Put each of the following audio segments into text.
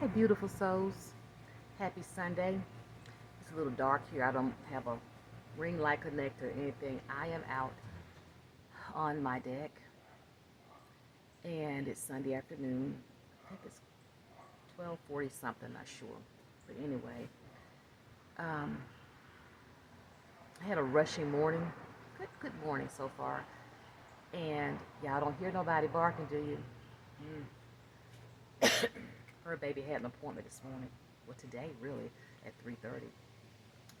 Hey, beautiful souls. Happy Sunday. It's a little dark here. I don't have a ring light connector or anything. I am out on my deck, and it's Sunday afternoon. I think it's 12:40 something, not sure. But anyway, um, I had a rushing morning. Good morning so far. And y'all don't hear nobody barking, do you? Mm. Her baby had an appointment this morning, well today really, at 3:30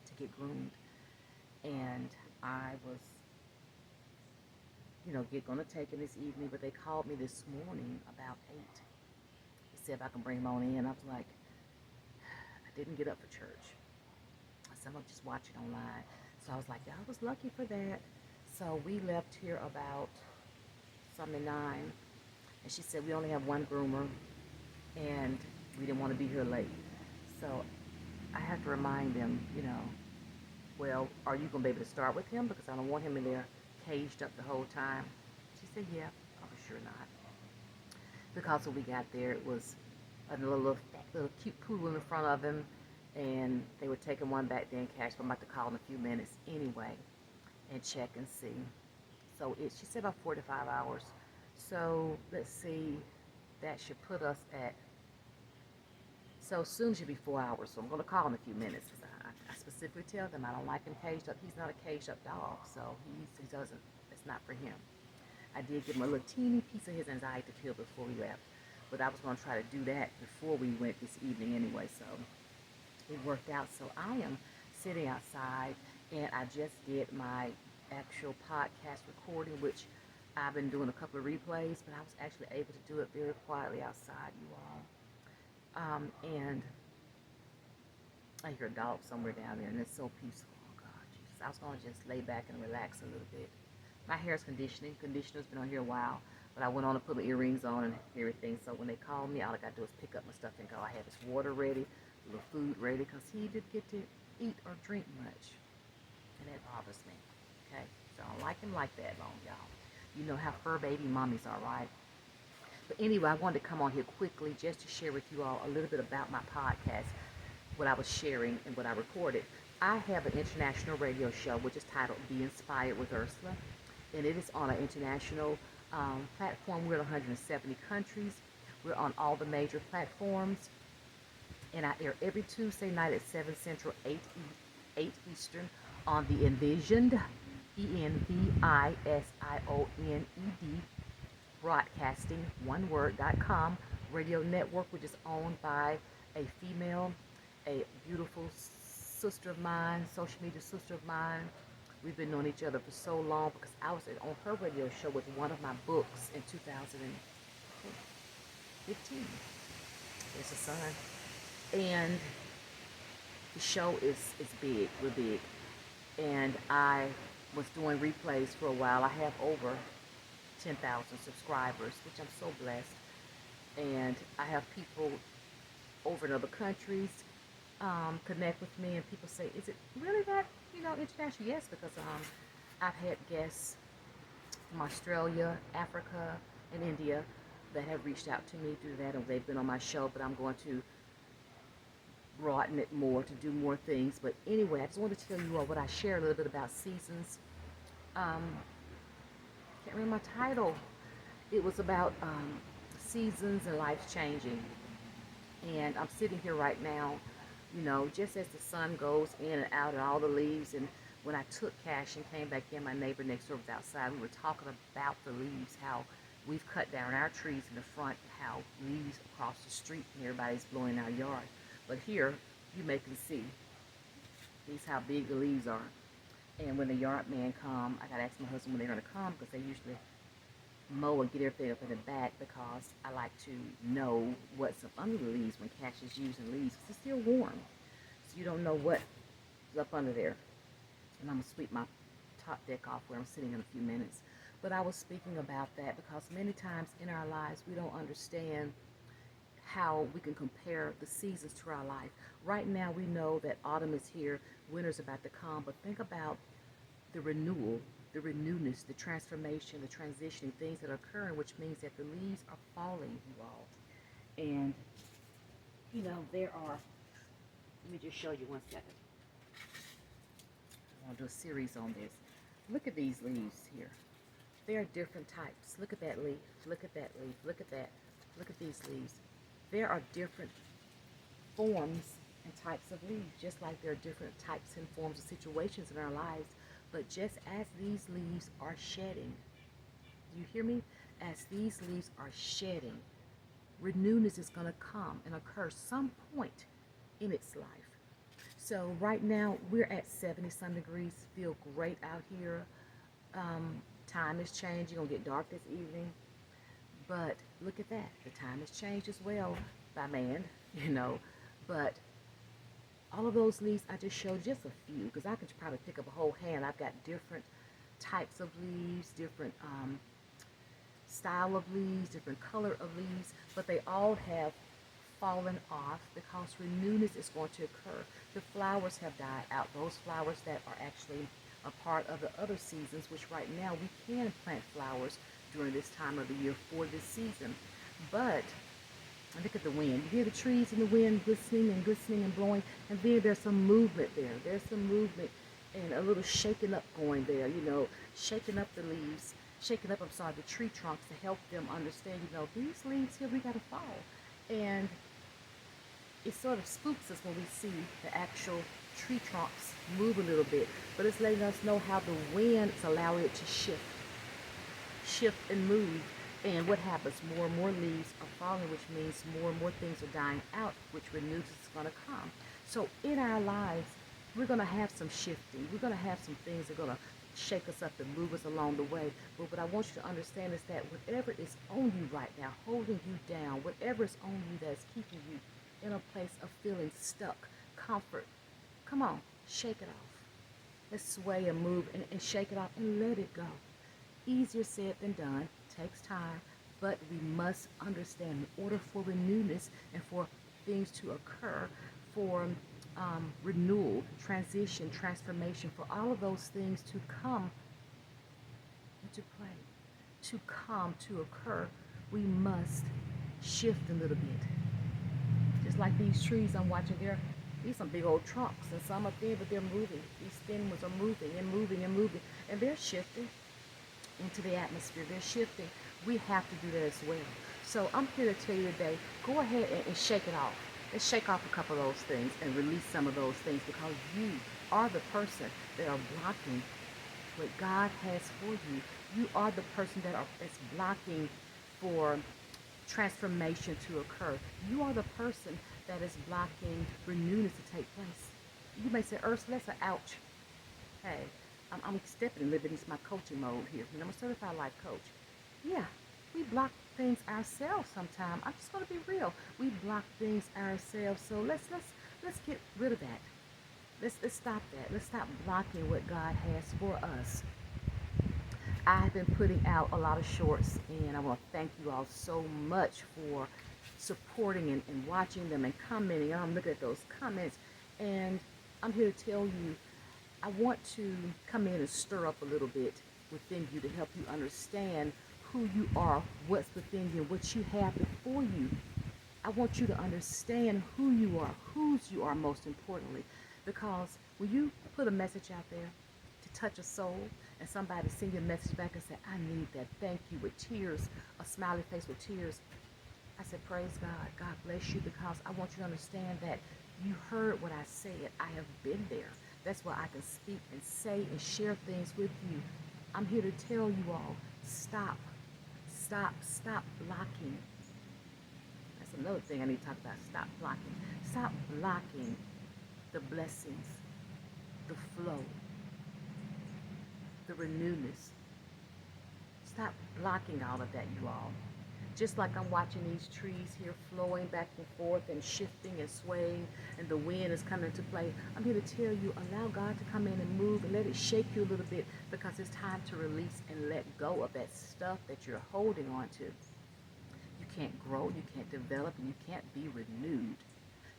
to get groomed. And I was, gonna take him this evening, but they called me this morning about 8. They said if I can bring him on in. I was like, I didn't get up for church. I said, I'm gonna just watch it online. So I was like, yeah, I was lucky for that. So we left here about something 9, and she said we only have one groomer, and we didn't want to be here late. So I have to remind them, well, are you gonna be able to start with him? Because I don't want him in there caged up the whole time. She said, yeah, probably sure not. Because when we got there, it was a little cute poodle in the front of him, and they were taking one back there in cash. But I'm about to call in a few minutes anyway and check and see. So she said about 4 to 5 hours. So let's see, that should put us at, so soon should be 4 hours. So I'm going to call in a few minutes. I specifically tell them I don't like him caged up. He's not a caged up dog, so he doesn't, it's not for him. I did give him a little teeny piece of his anxiety pill before we left, but I was going to try to do that before we went this evening anyway, so it worked out. So I am sitting outside, and I just did my actual podcast recording, which I've been doing a couple of replays, but I was actually able to do it very quietly outside, you all. And I hear a dog somewhere down there, and it's so peaceful. Oh, God, Jesus. I was going to just lay back and relax a little bit. My hair is conditioning. Conditioner's been on here a while, but I went on to put my earrings on and everything. So when they call me, all I got to do is pick up my stuff and go. I have his water ready, a little food ready, because he didn't get to eat or drink much, and that bothers me. Okay, so I don't like him like that long, y'all. You know how fur baby mommies are, right? But anyway, I wanted to come on here quickly just to share with you all a little bit about my podcast, what I was sharing and what I recorded. I have an international radio show which is titled Be Inspired with Ursula, and it is on an international platform. We're in 170 countries. We're on all the major platforms, and I air every Tuesday night at 7 Central, 8 Eastern on the Envisioned, ENVISIONED, broadcasting, one word.com radio network, which is owned by a female, a beautiful sister of mine, social media sister of mine. We've been knowing each other for so long because I was on her radio show with one of my books in 2015. It's a son. And the show is big, we're big. And I was doing replays for a while. I have over 10,000 subscribers, which I'm so blessed. And I have people over in other countries connect with me, and people say, is it really that, international? Yes, because I've had guests from Australia, Africa, and India that have reached out to me through that, and they've been on my show, but I'm going to broaden it more to do more things. But anyway, I just wanted to tell you all what I share a little bit about seasons. Can't remember my title. It was about seasons and life changing. And I'm sitting here right now, just as the sun goes in and out and all the leaves. And when I took Cash and came back in, my neighbor next door was outside. We were talking about the leaves, how we've cut down our trees in the front, how leaves across the street and everybody's blowing our yard. But here, you may can see, these how big the leaves are. And when the yard man come, I gotta ask my husband when they're gonna come, because they usually mow and get everything up in the back, because I like to know what's up under the leaves when Cash is using leaves, because it's still warm. So you don't know what's up under there. And I'm gonna sweep my top deck off where I'm sitting in a few minutes. But I was speaking about that because many times in our lives we don't understand how we can compare the seasons to our life. Right now we know that autumn is here, winter's about to come, but think about the renewal, the renewness, the transformation, the transitioning, things that are occurring, which means that the leaves are falling, you all. And You know, there are, let me just show you 1 second. I want to do a series on this. Look at these leaves here. There are different types. Look at that leaf. Look at that leaf. Look at that. Look at these leaves. There are different forms and types of leaves, just like there are different types and forms of situations in our lives. But just as these leaves are shedding, do you hear me? As these leaves are shedding, renewness is going to come and occur some point in its life. So right now we're at 70 some degrees. Feel great out here. Time is changing. Gonna get dark this evening. But look at that. The time has changed as well by man, you know. But all of those leaves, I just showed just a few because I could probably pick up a whole hand. I've got different types of leaves, different style of leaves, different color of leaves, but they all have fallen off because renewness is going to occur. The flowers have died out. Those flowers that are actually a part of the other seasons, which right now we can plant flowers during this time of the year for this season. But look at the wind. You hear the trees in the wind glistening and blowing, and then there's some movement there. There's some movement and a little shaking up going there, you know, shaking up the leaves, shaking up, I'm sorry, the tree trunks to help them understand, you know, these leaves here, we got to fall. And it sort of spooks us when we see the actual tree trunks move a little bit, but it's letting us know how the wind is allowing it to shift and move. And what happens? More and more leaves are falling, which means more and more things are dying out, which renews is going to come. So in our lives, we're going to have some shifting. We're going to have some things that are going to shake us up and move us along the way. But what I want you to understand is that whatever is on you right now, holding you down, whatever is on you that's keeping you in a place of feeling stuck, comfort, come on, shake it off. Let's sway and move and shake it off and let it go. Easier said than done, takes time, but we must understand in order for renewness and for things to occur, for renewal, transition, transformation, for all of those things to come into play, to come, to occur, we must shift a little bit. Just like these trees I'm watching, these some big old trunks, and some are thin, but they're moving. These thin ones are moving and moving and moving, and they're shifting into the atmosphere. They're shifting. We have to do that as well. So I'm here to tell you today, go ahead and shake it off. Let's shake off a couple of those things and release some of those things, because you are the person that are blocking what God has for you. You are the person that's blocking for transformation to occur. You are the person that is blocking renewness to take place. You may say, Ursula, that's an ouch. Hey, I'm stepping a little bit into my coaching mode here. I'm a certified life coach. Yeah, we block things ourselves sometimes. I'm just going to be real. We block things ourselves. So let's get rid of that. Let's stop that. Let's stop blocking what God has for us. I've been putting out a lot of shorts, and I want to thank you all so much for supporting and watching them and commenting. I'm looking at those comments, and I'm here to tell you, I want to come in and stir up a little bit within you to help you understand who you are, what's within you, what you have before you. I want you to understand who you are, whose you are most importantly, because when you put a message out there to touch a soul, and somebody send you a message back and say, I need that, thank you, with tears, a smiley face with tears, I said, praise God, God bless you, because I want you to understand that you heard what I said. I have been there. That's why I can speak and say and share things with you. I'm here to tell you all, stop blocking. That's another thing I need to talk about. Stop blocking. Stop blocking the blessings, the flow, the renewness. Stop blocking all of that, you all. Just like I'm watching these trees here flowing back and forth and shifting and swaying, and the wind is coming into play, I'm here to tell you, allow God to come in and move and let it shake you a little bit, because it's time to release and let go of that stuff that you're holding on to. You can't grow, you can't develop, and you can't be renewed.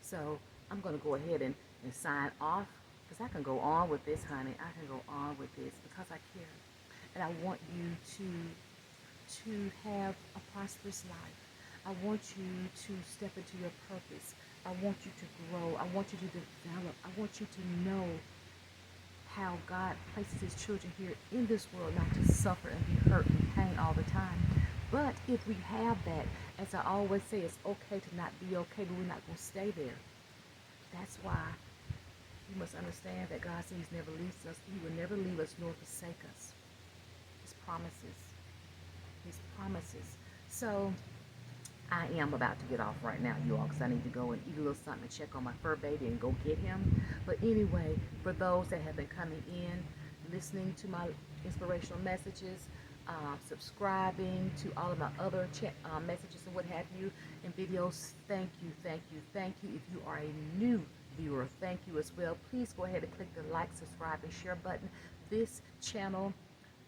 So I'm going to go ahead and sign off, because I can go on with this, honey. I can go on with this because I care. And I want you to have a prosperous life. I want you to step into your purpose. I want you to grow. I want you to develop. I want you to know how God places his children here in this world not to suffer and be hurt and pain all the time. But if we have that, as I always say, it's okay to not be okay, but we're not going to stay there. That's why you must understand that God says he's never leaves us. He will never leave us nor forsake us. His promises. His promises. So I am about to get off right now, you all, because I need to go and eat a little something and check on my fur baby and go get him. But anyway, for those that have been coming in, listening to my inspirational messages, subscribing to all of my other messages and what have you, and videos, thank you, thank you, thank you. If you are a new viewer, thank you as well. Please go ahead and click the like, subscribe, and share button. This channel,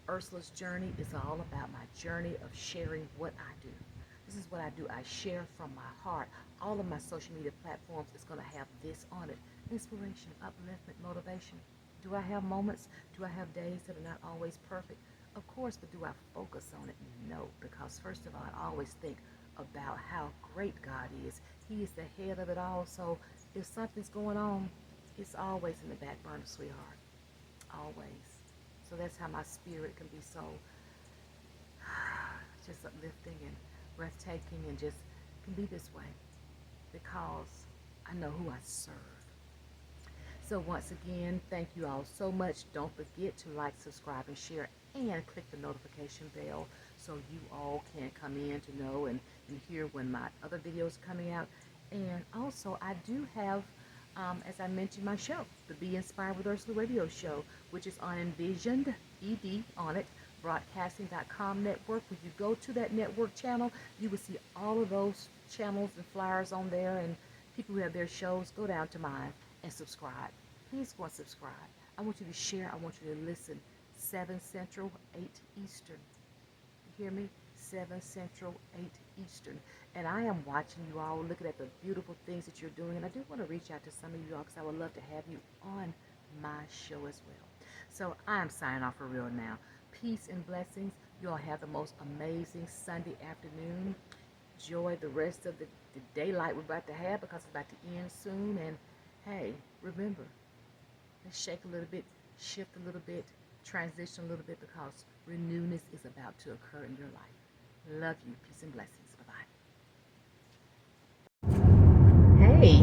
Ursula's Journey, is all about my journey of sharing what I do. This is what I do. I share from my heart. All of my social media platforms is going to have this on it. Inspiration, upliftment, motivation. Do I have moments? Do I have days that are not always perfect? Of course, but do I focus on it? No, because first of all, I always think about how great God is. He is the head of it all. So if something's going on, it's always in the back burner, sweetheart. Always. So that's how my spirit can be so just uplifting and breathtaking, and just can be this way because I know who I serve. So once again, thank you all so much. Don't forget to like, subscribe, and share, and click the notification bell so you all can come in to know and hear when my other videos are coming out. And also, I do have, as I mentioned, my show, the Be Inspired with Ursula radio show, which is on Envisioned, ED on it, broadcasting.com network. When you go to that network channel, you will see all of those channels and flyers on there, and people who have their shows. Go down to mine and subscribe. Please go and subscribe. I want you to share. I want you to listen. 7 Central, 8 Eastern. You hear me? 7 Central, 8 Eastern. And I am watching you all, looking at the beautiful things that you're doing. And I do want to reach out to some of you all because I would love to have you on my show as well. So I'm signing off for real now. Peace and blessings. You all have the most amazing Sunday afternoon. Enjoy the rest of the daylight we're about to have, because it's about to end soon. And hey, remember, let's shake a little bit, shift a little bit, transition a little bit, because renewness is about to occur in your life. Love you. Peace and blessings. Bye-bye. Hey,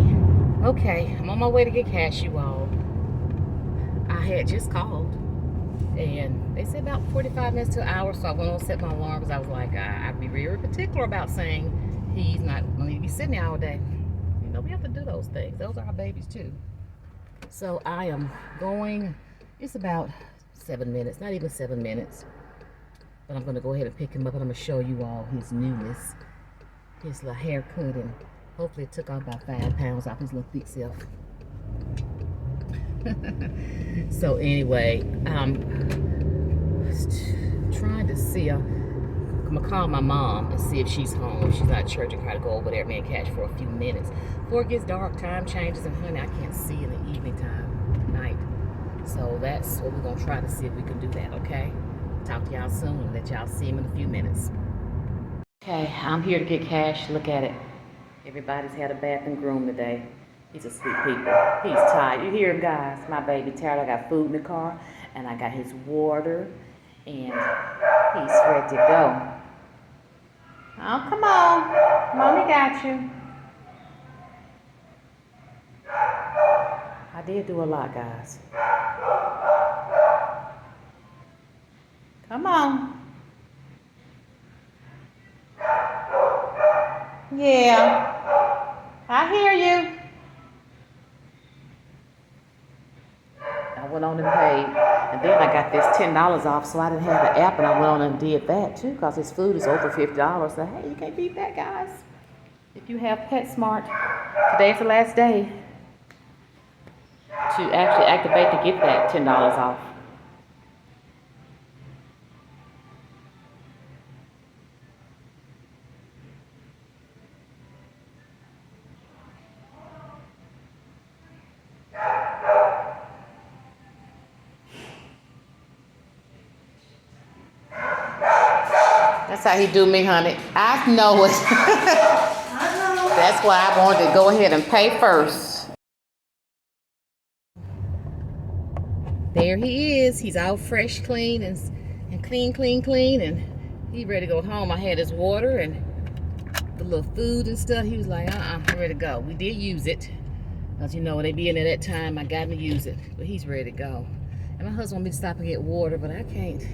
okay, I'm on my way to get cash, you all. I had just called, and they said about 45 minutes to an hour, so I went on to set my alarm because I was like, I'd be very particular about saying he's not going to be sitting there all day. You know, we have to do those things. Those are our babies, too. So I am going, it's about 7 minutes, not even 7 minutes. But I'm going to go ahead and pick him up, and I'm going to show you all his newness, his little haircut, and hopefully it took off about 5 pounds off his little thick self. So anyway, trying to see, I'm going to call my mom and see if she's home. If she's not at church, and try to go over there, man, catch for a few minutes. Before it gets dark, time changes, and honey, I can't see in the evening time, night. So that's what we're going to try to see if we can do that, okay? Talk to y'all soon. Let y'all see him in a few minutes. Okay, I'm here to get cash. Look at it. Everybody's had a bath and groom today. He's asleep, people. He's tired. You hear him, guys? My baby tired. I got food in the car, and I got his water, and he's ready to go. Oh, come on. Mommy got you. I did do a lot, guys. Come on. Yeah. I hear you. I went on and paid, and then I got this $10 off, so I didn't have the app, and I went on and did that too, because his food is over $50. So hey, you can't beat that, guys. If you have PetSmart, today's the last day to actually activate to get that $10 off. That's That's how he do me, honey. I know it. That's why I wanted to go ahead and pay first. There he is. He's all fresh, clean, and clean, and he ready to go home. I had his water and the little food and stuff. He was like, I'm ready to go. We did use it. Because, you know, when they be in there that time, I got to use it. But he's ready to go. And my husband want me to stop and get water, but I can't.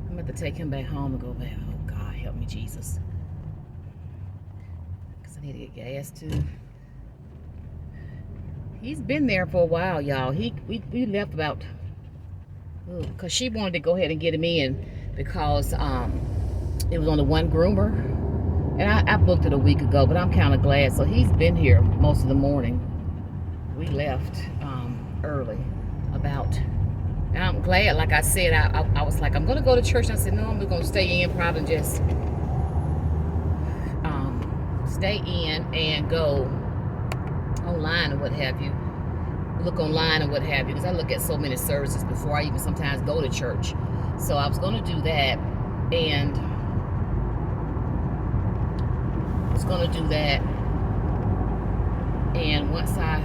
I'm going to take him back home and go back. Oh, God, help me, Jesus. Because I need to get gas, too. He's been there for a while, y'all. We left about... Because she wanted to go ahead and get him in because it was on the one groomer. And I booked it a week ago, but I'm kind of glad. So he's been here most of the morning. We left early about... And I'm glad, like I said, I was like, I'm going to go to church. And I said, no, I'm going to stay in, probably just stay in and go online or what have you. Look online and what have you. Because I look at so many services before I even sometimes go to church. So I was going to do that. And and once I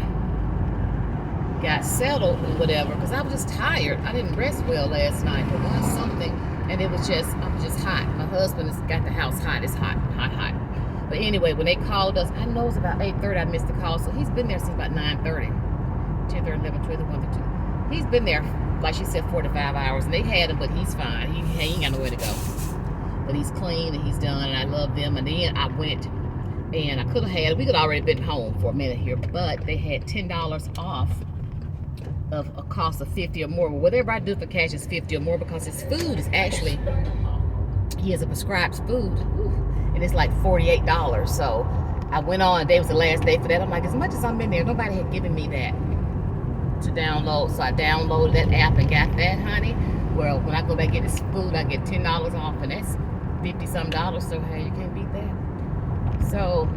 got settled and whatever, because I was just tired. I didn't rest well last night for one something, and it was just, I'm just hot. My husband has got the house hot. It's hot. But anyway, when they called us, I know it's about 8:30. I missed the call, so he's been there since about 9:30, 10:30, 11, 12, 1, 2. He's been there, like she said, 45 hours, and they had him, but he's fine. He ain't got nowhere to go. But he's clean and he's done, and I love them. And then I went, and we could already been home for a minute here, but they had $10 off of a cost of 50 or more. Whatever I do for cash is 50 or more, because his food is actually, he has a prescribed food, and it's like $48. So I went on, and today was the last day for that. I'm like, as much as I'm in there, nobody had given me that to download. So I downloaded that app and got that, honey. Well, when I go back and get this food, I get $10 off, and that's 50-some. So hey, you can't beat that. So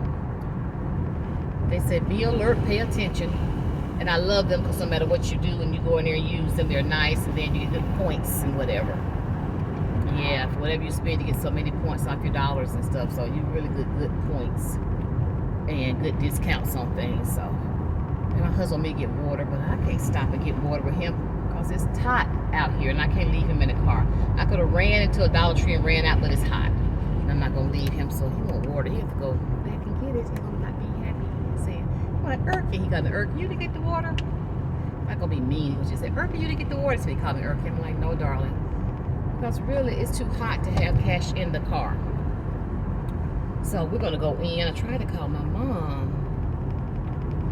they said, be alert, pay attention. And I love them, because no matter what you do and you go in there and use them, they're nice, and then you get good points and whatever. Yeah, for whatever you spend, you get so many points off your dollars and stuff. So you really good points and good discounts on things. So, and my husband may get water, but I can't stop and get water with him because it's hot out here, and I can't leave him in the car. I could have ran into a Dollar Tree and ran out, but it's hot. And I'm not gonna leave him, so he want water. He have to go back and get it. He's gonna not be happy. He's saying, "What, Erky?" He got the Erky. You to get the water? I'm not gonna be mean. He was just saying, "Erky, you to get the water." So he called me Erky. I'm like, "No, darling," because really it's too hot to have cash in the car. So we're gonna go in. I tried to call my mom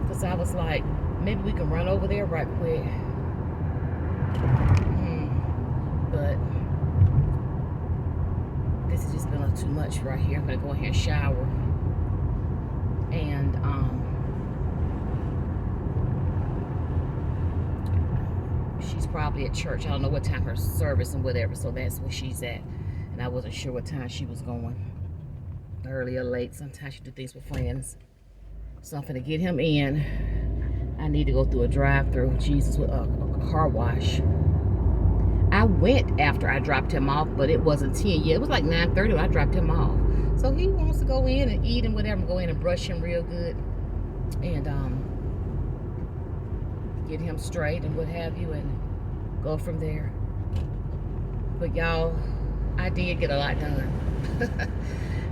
because I was like, maybe we can run over there right quick. But this has just been too much right here. I'm gonna go in here and shower. And she's probably at church. I don't know what time her service and whatever, so that's where she's at. And I wasn't sure what time she was going. Early or late. Sometimes she do things with friends. So I'm gonna get him in. I need to go through a drive-through. Jesus, with a car wash. I went after I dropped him off, but it wasn't 10 yet. It was like 9:30 when I dropped him off. So he wants to go in and eat and whatever. Go in and brush him real good. And get him straight and what have you, and go from there. But y'all, I did get a lot done.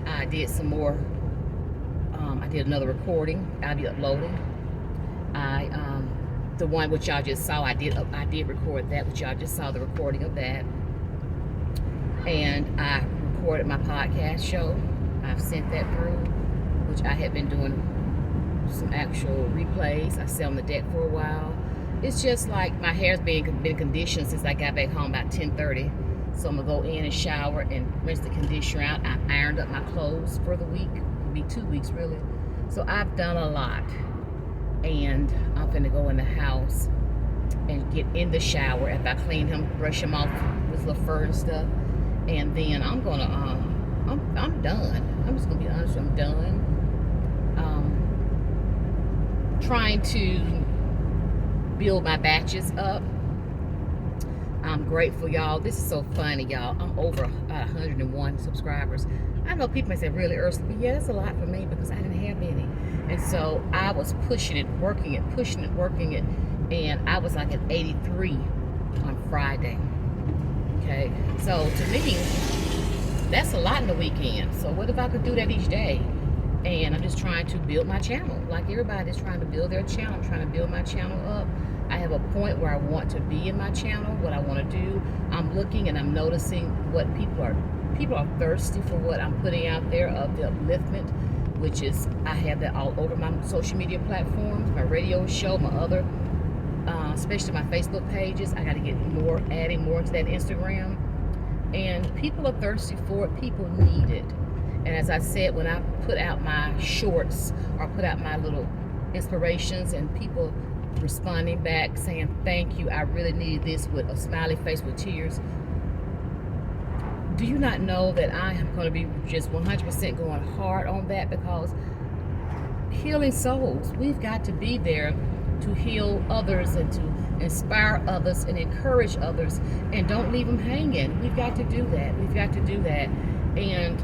I did some more. I did another recording. I'll be uploading. The one which y'all just saw, I did record that, which y'all just saw the recording of that. And I recorded my podcast show. I've sent that through, which I have been doing some actual replays. I sat on the deck for a while. It's just like my hair's been conditioned since I got back home about 10:30. So I'm gonna go in and shower and rinse the conditioner out. I ironed up my clothes for the week. It'll be 2 weeks really. So I've done a lot. And I'm gonna go in the house and get in the shower after I clean him, brush him off with little fur and stuff. And then I'm gonna, I'm done. I'm just gonna be honest, I'm done. Trying to build my batches up. I'm grateful, y'all. This is so funny, y'all. I'm over 101 subscribers. I know people may say, really, Ursula? But yeah, that's a lot for me because I didn't have any. And so I was pushing it, working it, pushing it, working it. And I was like at 83 on Friday. Okay. So to me, that's a lot in the weekend. So what if I could do that each day? And I'm just trying to build my channel. Like everybody's trying to build their channel. I'm trying to build my channel up. I have a point where I want to be in my channel, what I want to do. I'm looking and I'm noticing what people are thirsty for what I'm putting out there of the upliftment, which is, I have that all over my social media platforms, my radio show, my other, especially my Facebook pages. I got to get more, adding more to that Instagram. And people are thirsty for it. People need it. And as I said, when I put out my shorts or put out my little inspirations and people responding back saying thank you, I really needed this, with a smiley face with tears, do you not know that I am going to be just 100% going hard on that? Because healing souls, we've got to be there to heal others and to inspire others and encourage others, and don't leave them hanging. We've got to do that. We've got to do that. And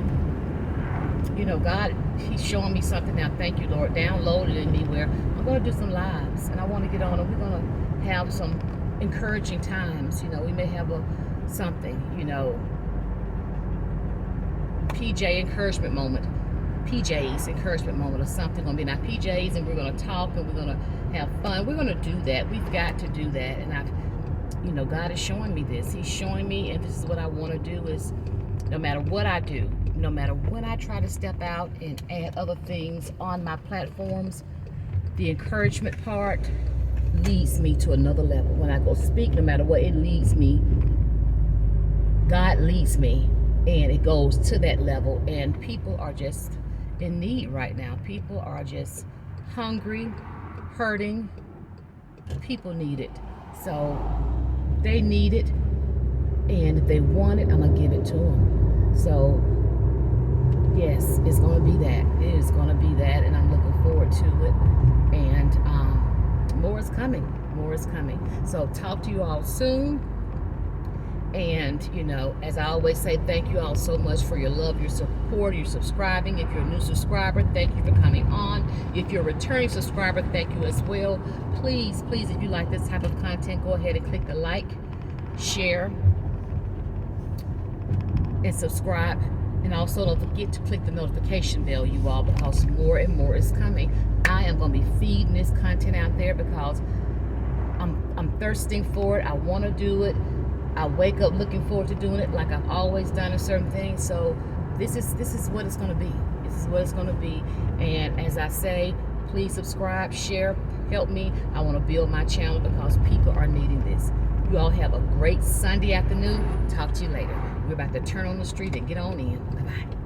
you know, God, He's showing me something now. Thank you, Lord. Downloaded in me where I'm going to do some lives, and I want to get on, and we're going to have some encouraging times. You know, we may have something, you know, PJ's encouragement moment or something going to be in our PJs, and we're going to talk and we're going to have fun. We're going to do that. We've got to do that. And you know, God is showing me this. He's showing me, and this is what I want to do, is no matter what I do, no matter when I try to step out and add other things on my platforms, the encouragement part leads me to another level. When I go speak, no matter what, it leads me. God leads me, and it goes to that level. And people are just in need right now. People are just hungry, hurting. People need it. So they need it, and if they want it, I'm gonna give it to them. So yes, it's gonna be that. It is gonna be that, and I'm looking forward to it. And more is coming. More is coming. So talk to you all soon. And you know, as I always say, thank you all so much for your love, your support, your subscribing. If you're a new subscriber, thank you for coming on. If you're a returning subscriber, thank you as well. Please, please, if you like this type of content, go ahead and click the like, share, and subscribe. And also don't forget to click the notification bell, you all, because more and more is coming. I am going to be feeding this content out there because I'm thirsting for it. I want to do it. I wake up looking forward to doing it, like I've always done in certain things. So this is what it's going to be. This is what it's going to be. And as I say, please subscribe, share, help me. I want to build my channel because people are needing this. You all have a great Sunday afternoon. Talk to you later. We're about to turn on the street and get on in. Bye-bye.